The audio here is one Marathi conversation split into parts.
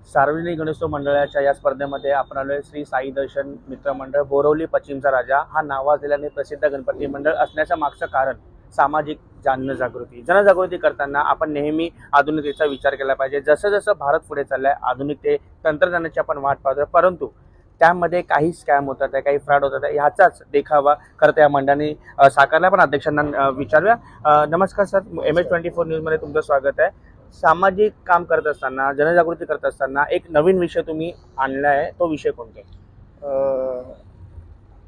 सार्वजनिक गणेशोत्सव मंडळाच्या या स्पर्धेमध्ये आपण आलोय श्री साई दर्शन मित्र मंडळ बोरवली पश्चिमचा राजा हा नावाजलेल्याने प्रसिद्ध गणपती मंडळ असण्याचं मागचं कारण सामाजिक जनजागृती करताना आपण नेहमी आधुनिकतेचा विचार केला पाहिजे। जसं जसं भारत पुढे चाललाय आधुनिकते तंत्रज्ञानाची आपण वाट पाहतोय, परंतु त्यामध्ये काही स्कॅम होतात आहे, काही फ्रॉड होतात आहे, ह्याचाच देखावा करता या मंडळाने साकारला। पण अध्यक्षांना विचारूया। नमस्कार सर, MH24 न्यूजमध्ये तुमचं स्वागत आहे। सामाजिक काम करत असताना जनजागृती करत असताना एक नवीन विषय तुम्ही आणला आहे, तो विषय कोणता?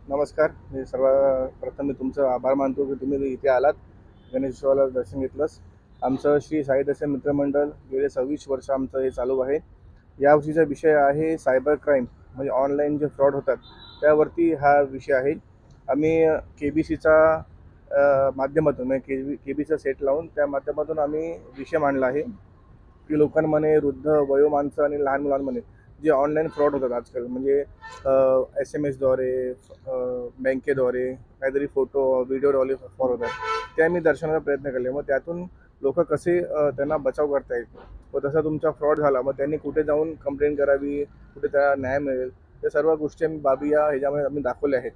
नमस्कार, मी सर्वप्रथम मी तुमचं आभार मानतो की तुम्ही इथे आलात, गणेशोत्सवाला दर्शन घेतलंस। आमचं श्री साई दर्शन मित्रमंडळ गेले 26 वर्ष आमचं हे चालू आहे। यावर्षीचा विषय आहे सायबर क्राईम, म्हणजे ऑनलाईन जे फ्रॉड होतात त्यावरती हा विषय आहे। आम्ही KBCचा माध्यमातून म्हणजे KBCचा सेट लावून त्या माध्यमातून आम्ही विषय मांडला आहे की लोकांमध्ये, वृद्ध वयोमानसं आणि लहान मुलांमध्ये जे ऑनलाईन फ्रॉड होतात आजकाल, म्हणजे SMS द्वारे, बँकेद्वारे काहीतरी फोटो व्हिडिओद्वारे फ्रॉड होतात, ते आम्ही दर्शवण्याचा प्रयत्न केले। मग त्यातून लोक कसे त्यांना बचाव करता येईल व तसा तुमचा फ्रॉड झाला मग त्यांनी कुठे जाऊन कंप्लेंट करावी, कुठे त्याला न्याय मिळेल, त्या सर्व गोष्टी आम्ही बाबी ह्याच्यामध्ये आम्ही दाखवल्या आहेत।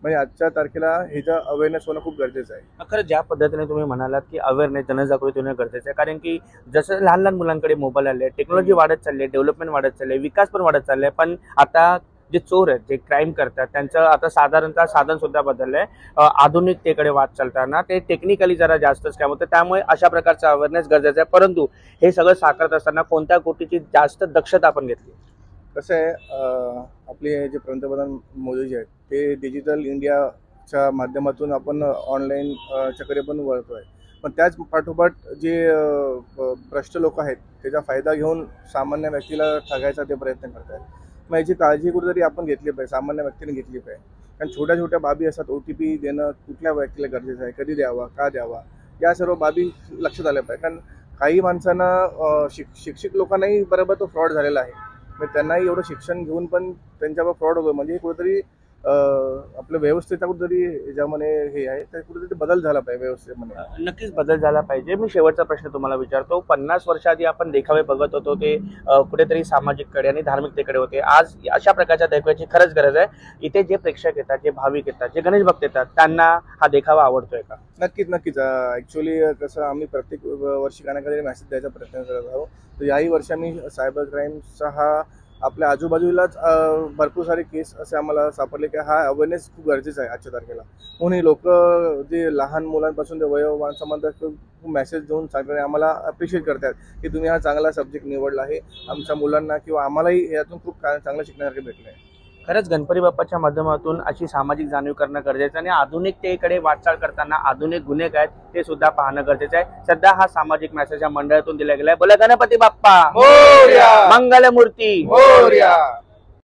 म्हणजे आजच्या तारखेला ह्याचा अवेअरनेस होणं खूप गरजेचं आहे। खरं ज्या पद्धतीने तुम्ही म्हणालात की अवेअरनेस जनजागृती होणं गरजेचं आहे, कारण की जसं लहान लहान मुलांकडे मोबाईल आले, टेक्नॉलॉजी वाढत चालली आहे, डेव्हलपमेंट वाढत चालली आहे, विकास पण वाढत चालला आहे, पण आता जे चोर आहेत, जे क्राईम करतात, त्यांचं आता साधारणतः साधन सुद्धा बदललंय। आधुनिकतेकडे वाद चालताना ते टेक्निकली जरा जास्तच काम होतं, त्यामुळे अशा प्रकारचा अवेअरनेस गरजेचं आहे। परंतु हे सगळं साकारत असताना कोणत्या गोष्टीची जास्त दक्षता आपण घेतली? कसं आहे, आपले जे पंतप्रधान मोदीजी आहेत ते डिजिटल इंडियाच्या माध्यमातून आपण ऑनलाईन च्याकडे पण वळतो आहे, पण त्याच पाठोपाठ जे भ्रष्ट लोक आहेत त्याचा फायदा घेऊन सामान्य व्यक्तीला ठगायचा ते प्रयत्न करत आहेत। मग याची काळजी कुठेतरी आपण घेतली पाहिजे, सामान्य व्यक्तीने घेतली पाहिजे। कारण छोट्या छोट्या बाबी असतात, OTP देणं कुठल्या व्यक्तीला गरजेचं आहे, कधी द्यावा, का द्यावा, या सर्व बाबी लक्षात आल्या पाहिजे। कारण काही माणसांना शिक्षित लोकांनाही बरोबर तो फ्रॉड झालेला आहे, मग त्यांनाही एवढं शिक्षण घेऊन पण त्यांच्यावर फ्रॉड होतो, म्हणजे कुठेतरी आपल्या व्यवस्थेचा कुठेतरी याच्यामध्ये हे आहे, तर कुठेतरी बदल झाला पाहिजे व्यवस्थेमध्ये। नक्कीच बदल झाला पाहिजे। मी शेवटचा प्रश्न तुम्हाला विचारतो, 50 वर्षाआधी आपण देखावे बघत होतो ते कुठेतरी सामाजिककडे आणि धार्मिकतेकडे होते, आज अशा प्रकारच्या देखाव्याची खरंच गरज आहे। इथे जे प्रेक्षक येतात, जे भाविक येतात, जे गणेश भक्त येतात, त्यांना हा देखावा आवडतोय का? नक्कीच। ॲक्च्युली कसं आम्ही प्रत्येक वर्षी काहीतरी मेसेज द्यायचा प्रयत्न करत आहोत, तर याही वर्षी आम्ही सायबर क्राईमचा हा आपल्या आजूबाजूलाच भरपूर सारे केस असे आम्हाला सापडले की हा अवेअरनेस खूप गरजेचा आहे आजच्या तारखेला। म्हणून लोक जे लहान मुलांपासून ते वयोमानांपर्यंत खूप मेसेज देऊन सांगतात, आम्हाला अप्रिशिएट करतात की तुम्ही हा चांगला सब्जेक्ट निवडला आहे, आमच्या मुलांना किंवा आम्हालाही यातून खूप चांगलं शिकण्यासारखं भेटलं आहे। खरंच गणपती बाप्पाच्या माध्यमातून अशी सामाजिक जाणीव करणं गरजेचं आणि आधुनिकतेकडे वाटचाल करताना आधुनिक गुन्हे काय ते सुद्धा पाहणं गरजेचं आहे। सध्या हा सामाजिक मेसेज या मंडळातून दिला गेलाय। बोला गणपती बाप्पा मोरया, मंगलमूर्ती मोरया।